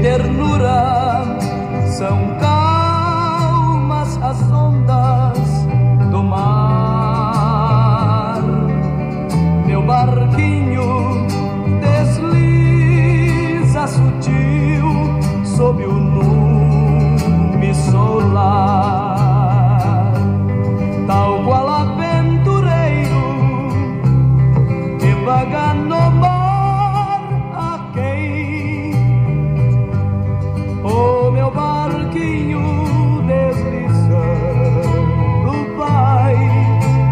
ternura, são calmas as ondas do mar. Meu barquinho desliza sutil sob o lume solar, tal qual aventureiro que vaga no mar a quem o meu barquinho deslizando vai,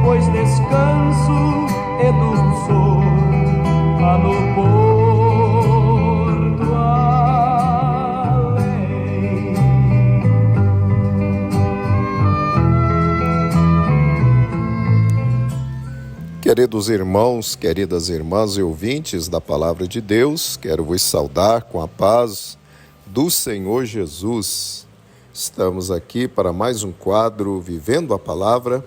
pois descanso e dulçor há no porto além. Queridos irmãos, queridas irmãs e ouvintes da Palavra de Deus, quero vos saudar com a paz do Senhor Jesus. Estamos aqui para mais um quadro Vivendo a Palavra.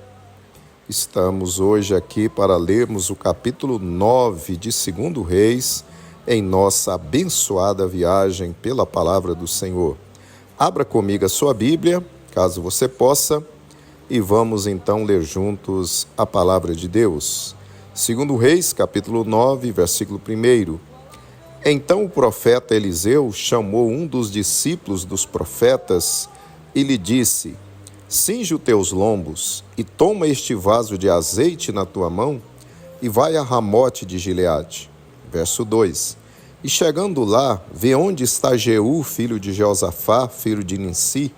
Estamos hoje aqui para lermos o capítulo 9 de 2 Reis em nossa abençoada viagem pela Palavra do Senhor. Abra comigo a sua Bíblia, caso você possa, e vamos então ler juntos a Palavra de Deus. 2 Reis, capítulo 9, versículo 1. Então o profeta Eliseu chamou um dos discípulos dos profetas e lhe disse: cinge os teus lombos e toma este vaso de azeite na tua mão e vai a Ramote de Gileade. Verso 2. E chegando lá, vê onde está Jeú, filho de Jeosafá, filho de Ninsi.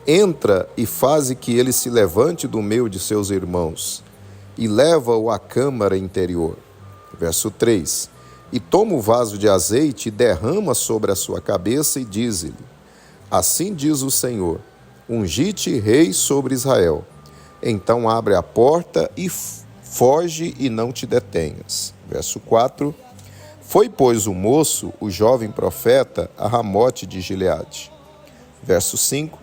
Entra e faze que ele se levante do meio de seus irmãos e leva-o à câmara interior. Verso 3. E toma o vaso de azeite e derrama sobre a sua cabeça e diz-lhe: assim diz o Senhor, ungi-te rei sobre Israel. Então abre a porta e foge e não te detenhas. Verso 4. Foi, pois, o moço, o jovem profeta, a Ramote de Gileade. Verso 5.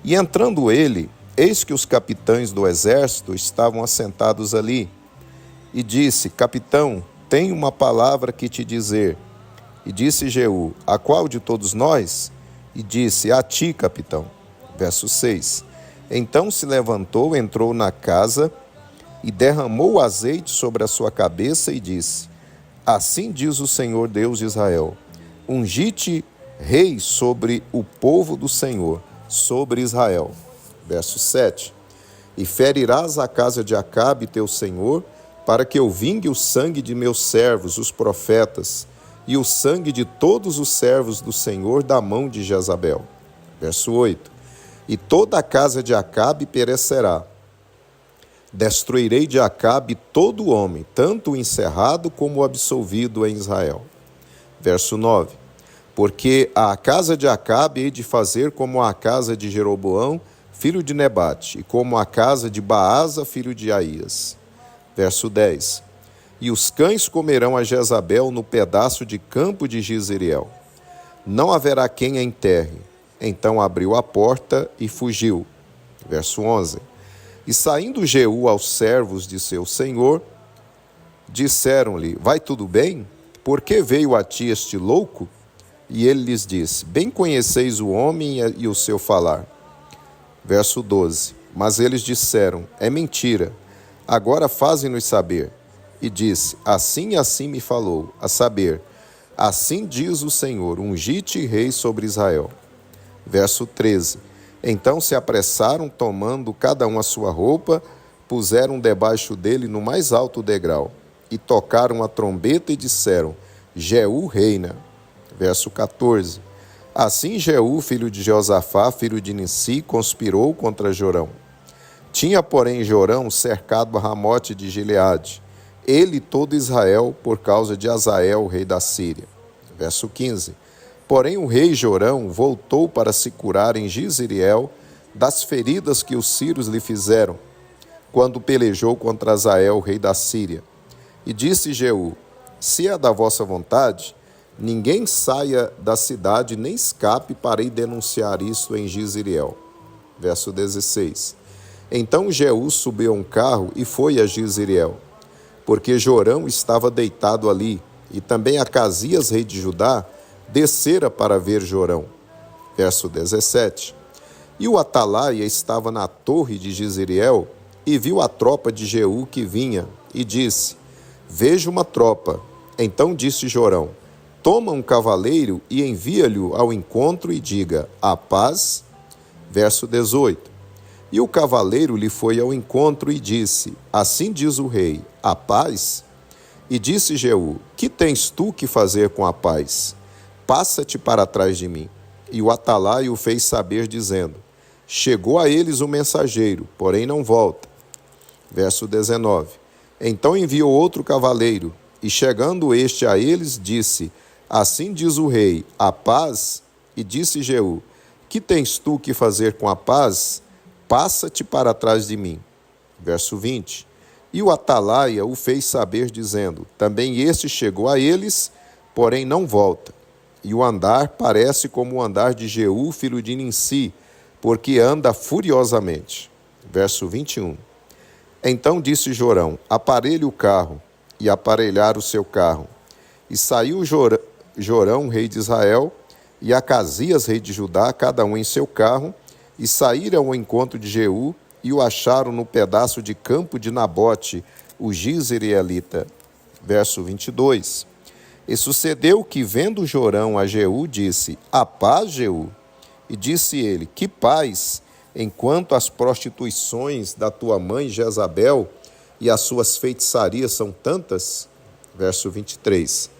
E entrando ele, eis que os capitães do exército estavam assentados ali. E disse: capitão, tenho uma palavra que te dizer. E disse Jeú: a qual de todos nós? E disse: a ti, capitão. Verso 6. Então se levantou, entrou na casa e derramou azeite sobre a sua cabeça e disse: assim diz o Senhor Deus de Israel, ungi-te rei sobre o povo do Senhor, sobre Israel. Verso 7. E ferirás a casa de Acabe, teu senhor, para que eu vingue o sangue de meus servos, os profetas, e o sangue de todos os servos do Senhor da mão de Jezabel. Verso 8. E toda a casa de Acabe perecerá. Destruirei de Acabe todo homem, tanto o encerrado como o absolvido em Israel. Verso 9. Porque a casa de Acabe hei de fazer como a casa de Jeroboão, filho de Nebate, e como a casa de Baasa, filho de Aías. Verso 10. E os cães comerão a Jezabel no pedaço de campo de Jezreel. Não haverá quem a enterre. Então abriu a porta e fugiu. Verso 11. E saindo Jeú aos servos de seu senhor, disseram-lhe: vai tudo bem? Por que veio a ti este louco? E ele lhes disse: bem conheceis o homem e o seu falar. Verso 12. Mas eles disseram: é mentira. Agora fazem-nos saber. E disse: assim e assim me falou, a saber, assim diz o Senhor, ungi-te rei sobre Israel. Verso 13. Então se apressaram, tomando cada um a sua roupa, puseram debaixo dele no mais alto degrau, e tocaram a trombeta e disseram: Jeú reina. Verso 14. Assim Jeú, filho de Jeosafá, filho de Ninsi, conspirou contra Jorão. Tinha, porém, Jorão cercado a Ramote de Gileade, ele e todo Israel, por causa de Azael, rei da Síria. Verso 15. Porém o rei Jorão voltou para se curar em Jezreel das feridas que os sírios lhe fizeram, quando pelejou contra Azael, rei da Síria. E disse Jeú: se é da vossa vontade, ninguém saia da cidade nem escape para ir denunciar isto em Jezreel. Verso 16. Então Jeú subiu a um carro e foi a Jezreel, porque Jorão estava deitado ali, e também Acasias, rei de Judá, descera para ver Jorão. Verso 17. E o atalaia estava na torre de Jezreel e viu a tropa de Jeú que vinha e disse: Vejo uma tropa. Então disse Jorão: Toma um cavaleiro e envia-lhe ao encontro e diga: A paz. Verso 18. E o cavaleiro lhe foi ao encontro e disse: Assim diz o rei: A paz? E disse Jeú: Que tens tu que fazer com a paz? Passa-te para trás de mim. E o atalaia o fez saber, dizendo: Chegou a eles o mensageiro, porém não volta. Verso 19. Então enviou outro cavaleiro, e chegando este a eles, disse: Assim diz o rei: A paz? E disse Jeú: Que tens tu que fazer com a paz? Passa-te para trás de mim. Verso 20. E o atalaia o fez saber, dizendo: Também este chegou a eles, porém não volta. E o andar parece como o andar de Jeú, filho de Ninsi, porque anda furiosamente. Verso 21. Então disse Jorão: Aparelhe o carro. E aparelhar o seu carro. E saiu Jorão, rei de Israel, e Acasias, rei de Judá, cada um em seu carro, e saíram ao encontro de Jeú, e o acharam no pedaço de campo de Nabote, o Jizreelita. Verso 22. E sucedeu que, vendo Jorão a Jeú, disse: A paz, Jeú? E disse ele: Que paz, enquanto as prostituições da tua mãe Jezabel e as suas feitiçarias são tantas? Verso 23.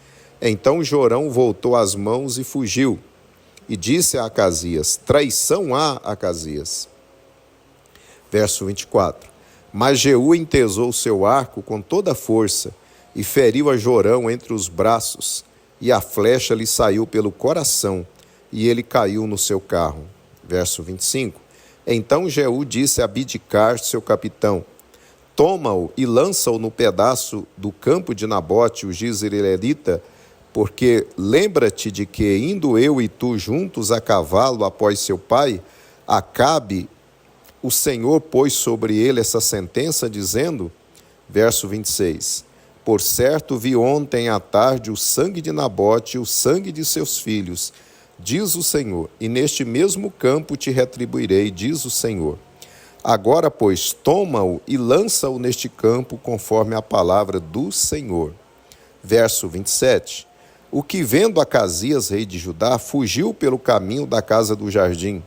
Então Jorão voltou as mãos e fugiu. E disse a Acasias: Traição há, Acasias. Verso 24. Mas Jeú entesou seu arco com toda a força e feriu a Jorão entre os braços, e a flecha lhe saiu pelo coração, e ele caiu no seu carro. Verso 25. Então Jeú disse a Abidcar, seu capitão: Toma-o e lança-o no pedaço do campo de Nabote, o Jizreelita, porque lembra-te de que, indo eu e tu juntos a cavalo após seu pai, Acabe, o Senhor pôs sobre ele essa sentença, dizendo, verso 26, Por certo vi ontem à tarde o sangue de Nabote e o sangue de seus filhos, diz o Senhor, e neste mesmo campo te retribuirei, diz o Senhor. Agora, pois, toma-o e lança-o neste campo, conforme a palavra do Senhor. Verso 27. O que, vendo Acasias, rei de Judá, fugiu pelo caminho da casa do jardim.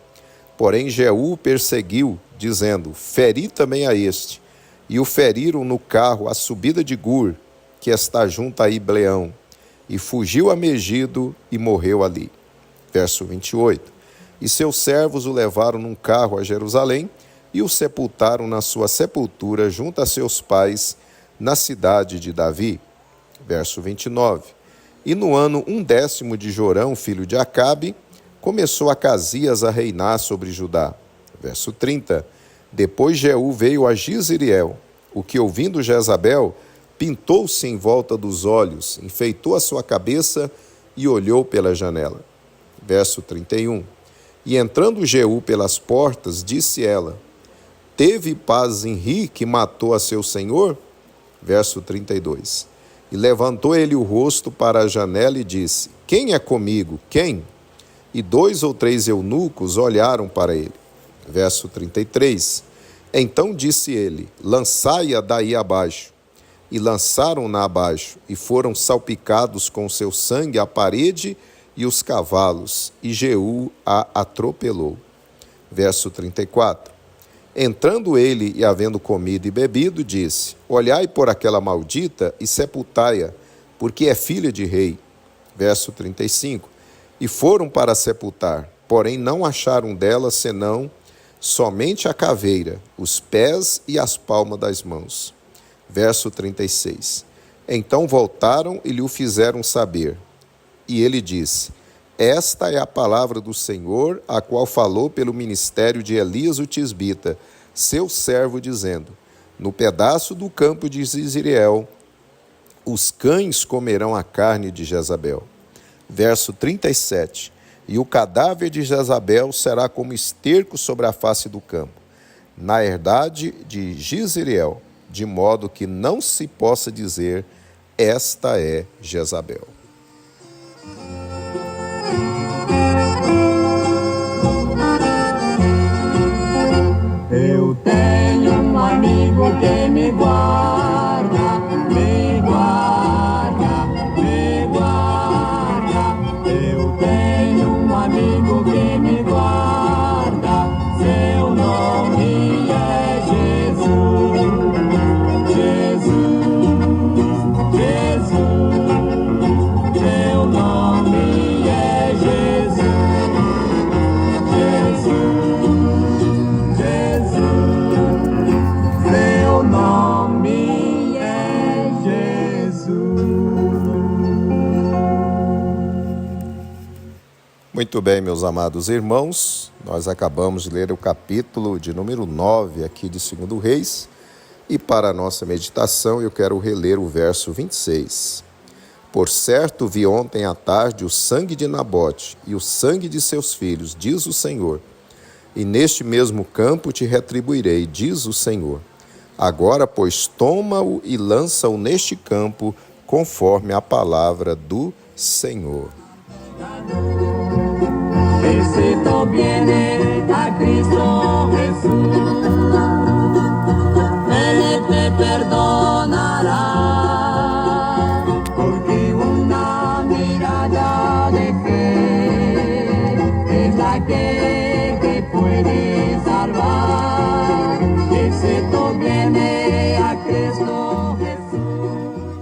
Porém, Jeú o perseguiu, dizendo: Feri também a este. E o feriram no carro à subida de Gur, que está junto a Ibleão. E fugiu a Megido e morreu ali. Verso 28. E seus servos o levaram num carro a Jerusalém, e o sepultaram na sua sepultura junto a seus pais, na cidade de Davi. Verso 29. E no ano 10º de Jorão, filho de Acabe, começou Acasias a reinar sobre Judá. Verso 30. Depois Jeú veio a Jizreel, o que, ouvindo Jezabel, pintou-se em volta dos olhos, enfeitou a sua cabeça e olhou pela janela. Verso 31. E entrando Jeú pelas portas, disse ela: Teve paz em Ri, que matou a seu senhor? Verso 32. E levantou ele o rosto para a janela e disse: Quem é comigo? Quem? E 2 ou 3 eunucos olharam para ele. Verso 33. Então disse ele: Lançai-a daí abaixo. E lançaram-na abaixo, e foram salpicados com seu sangue a parede e os cavalos, e Jeú a atropelou. Verso 34. Entrando ele e havendo comido e bebido, disse: Olhai por aquela maldita e sepultai-a, porque é filha de rei. Verso 35. E foram para sepultar, porém não acharam dela senão somente a caveira, os pés e as palmas das mãos. Verso 36. Então voltaram e lhe o fizeram saber. E ele disse: Esta é a palavra do Senhor, a qual falou pelo ministério de Elias o tisbita, seu servo, dizendo: No pedaço do campo de Jizreel, os cães comerão a carne de Jezabel. Verso 37. E o cadáver de Jezabel será como esterco sobre a face do campo, na herdade de Jizreel, de modo que não se possa dizer: Esta é Jezabel. Muito bem, meus amados irmãos, nós acabamos de ler o capítulo de número 9 aqui de 2 Reis, e para a nossa meditação eu quero reler o verso 26. Por certo vi ontem à tarde o sangue de Nabote e o sangue de seus filhos, diz o Senhor, e neste mesmo campo te retribuirei, diz o Senhor. Agora, pois, toma-o e lança-o neste campo, conforme a palavra do Senhor. Éxito viene a Cristo Jesús, Él te perdonará, porque una mirada de fe es la que puede salvar. Éxito viene a Cristo Jesús.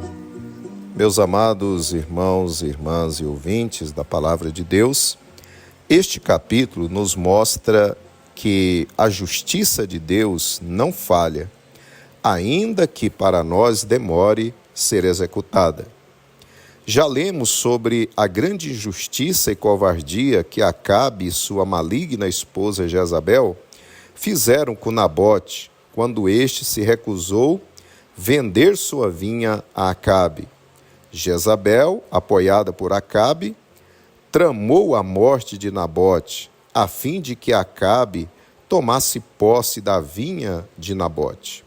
Meus amados irmãos, irmãs e ouvintes da Palavra de Deus, este capítulo nos mostra que a justiça de Deus não falha, ainda que para nós demore ser executada. Já lemos sobre a grande injustiça e covardia que Acabe e sua maligna esposa Jezabel fizeram com Nabote, quando este se recusou vender sua vinha a Acabe. Jezabel, apoiada por Acabe, tramou a morte de Nabote, a fim de que Acabe tomasse posse da vinha de Nabote.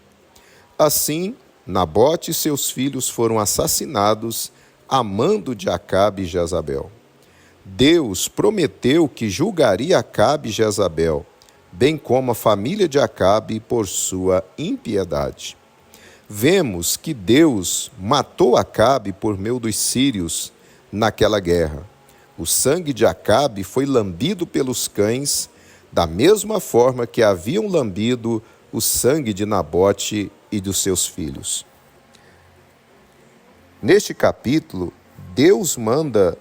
Assim, Nabote e seus filhos foram assassinados a mando de Acabe e Jezabel. Deus prometeu que julgaria Acabe e Jezabel, bem como a família de Acabe por sua impiedade. Vemos que Deus matou Acabe por meio dos sírios naquela guerra. O sangue de Acabe foi lambido pelos cães, da mesma forma que haviam lambido o sangue de Nabote e dos seus filhos. Neste capítulo, Deus manda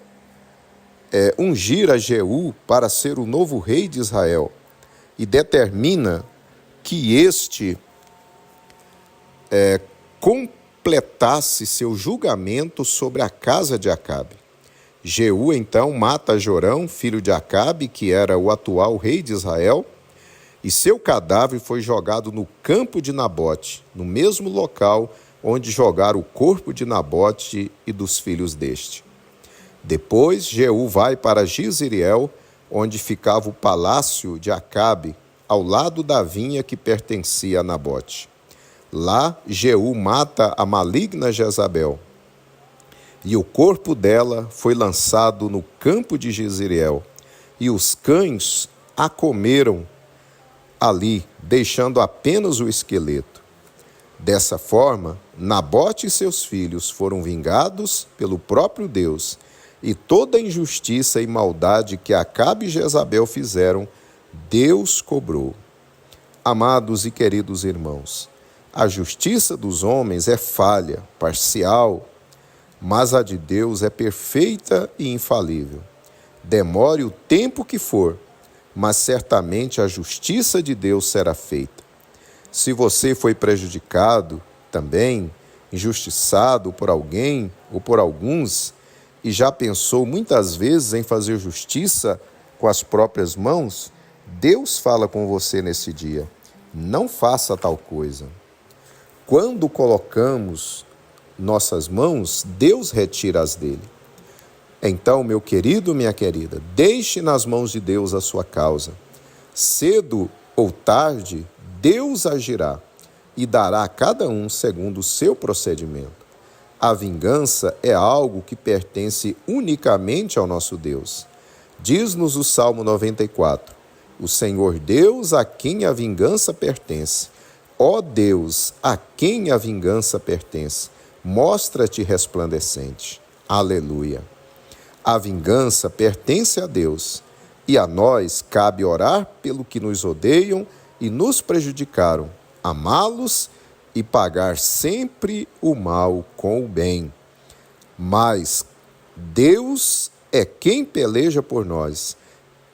ungir a Jeú para ser o novo rei de Israel e determina que este completasse seu julgamento sobre a casa de Acabe. Jeú, então, mata Jorão, filho de Acabe, que era o atual rei de Israel, e seu cadáver foi jogado no campo de Nabote, no mesmo local onde jogaram o corpo de Nabote e dos filhos deste. Depois, Jeú vai para Jezreel, onde ficava o palácio de Acabe, ao lado da vinha que pertencia a Nabote. Lá, Jeú mata a maligna Jezabel, e o corpo dela foi lançado no campo de Jezreel, e os cães a comeram ali, deixando apenas o esqueleto. Dessa forma, Nabote e seus filhos foram vingados pelo próprio Deus, e toda a injustiça e maldade que Acabe e Jezabel fizeram, Deus cobrou. Amados e queridos irmãos, a justiça dos homens é falha, parcial, mas a de Deus é perfeita e infalível. Demore o tempo que for, mas certamente a justiça de Deus será feita. Se você foi prejudicado também, injustiçado por alguém ou por alguns, e já pensou muitas vezes em fazer justiça com as próprias mãos, Deus fala com você nesse dia: não faça tal coisa. Quando colocamos nossas mãos, Deus retira as dele. Então, meu querido, minha querida, deixe nas mãos de Deus a sua causa. Cedo ou tarde, Deus agirá e dará a cada um segundo o seu procedimento. A vingança é algo que pertence unicamente ao nosso Deus. Diz-nos o Salmo 94, o Senhor Deus a quem a vingança pertence. Ó Deus, a quem a vingança pertence, mostra-te resplandecente. Aleluia. A vingança pertence a Deus, e a nós cabe orar pelo que nos odeiam e nos prejudicaram, amá-los e pagar sempre o mal com o bem. Mas Deus é quem peleja por nós,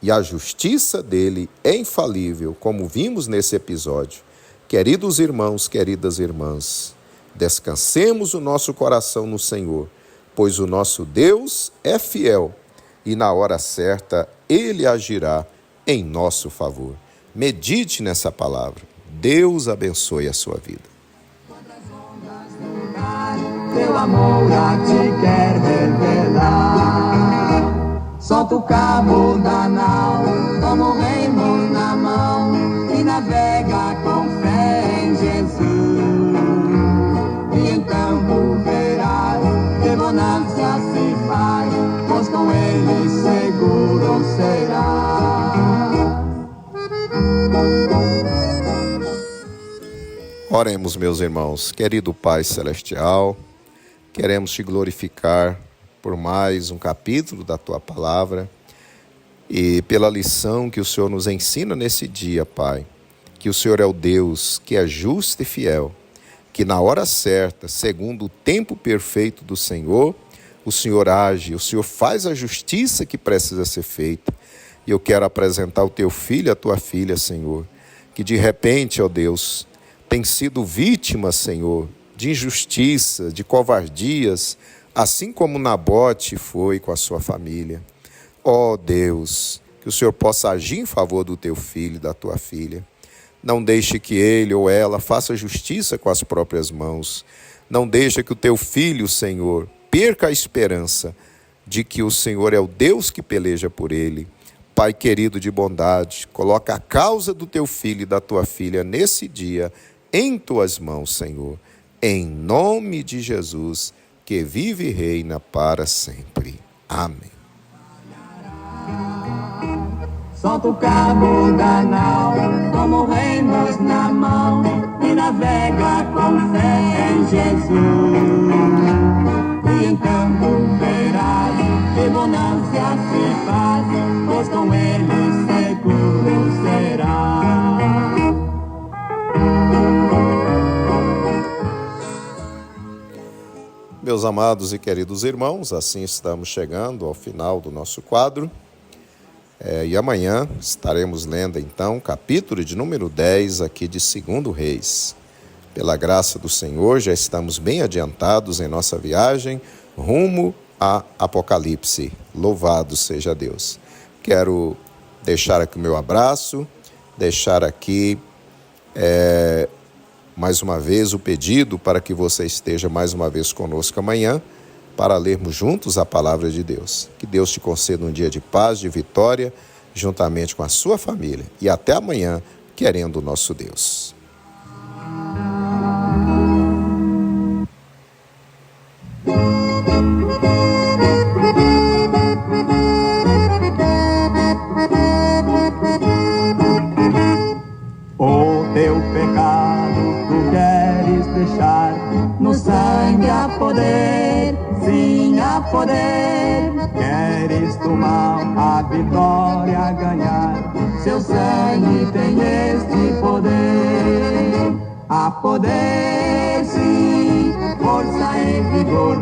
e a justiça dele é infalível, como vimos nesse episódio. Queridos irmãos, queridas irmãs, descansemos o nosso coração no Senhor, pois o nosso Deus é fiel e na hora certa Ele agirá em nosso favor. Medite nessa palavra. Deus abençoe a sua vida. Teu amor a ti quer revelar. Solta o cabo da nau, toma o remo na mão e navega com fé em Jesus. E então tu verás que bonança se faz, pois com ele seguro será. Oremos, meus irmãos. Querido Pai Celestial, queremos te glorificar por mais um capítulo da Tua Palavra e pela lição que o Senhor nos ensina nesse dia, Pai. Que o Senhor é o Deus que é justo e fiel, que na hora certa, segundo o tempo perfeito do Senhor, o Senhor age, o Senhor faz a justiça que precisa ser feita. E eu quero apresentar o Teu filho, a Tua filha, Senhor, que de repente, ó Deus, tem sido vítima, Senhor, de injustiça, de covardias, assim como Nabote foi com a sua família. Ó Deus, que o Senhor possa agir em favor do Teu filho e da Tua filha. Não deixe que ele ou ela faça justiça com as próprias mãos. Não deixe que o Teu filho, Senhor, perca a esperança de que o Senhor é o Deus que peleja por ele. Pai querido de bondade, coloca a causa do Teu filho e da Tua filha nesse dia em Tuas mãos, Senhor, em nome de Jesus, que vive e reina para sempre. Amém. Solta o cabo da nau, toma o remos na mão e navega com fé em Jesus. E então tu verás que bonança se faz, pois com ele seguro será. Meus amados e queridos irmãos, assim estamos chegando ao final do nosso quadro. E amanhã estaremos lendo então o capítulo de número 10 aqui de 2 Reis. Pela graça do Senhor, já estamos bem adiantados em nossa viagem rumo a Apocalipse. Louvado seja Deus. Quero deixar aqui o meu abraço, deixar aqui mais uma vez o pedido para que você esteja mais uma vez conosco amanhã para lermos juntos a palavra de Deus. Que Deus te conceda um dia de paz, de vitória, juntamente com a sua família. E até amanhã, querendo o nosso Deus. O teu pecado tu queres deixar, no sangue há poder, sim há poder. Queres tu mal a vitória ganhar, seu sangue tem este poder. Há poder, sim, força e vigor,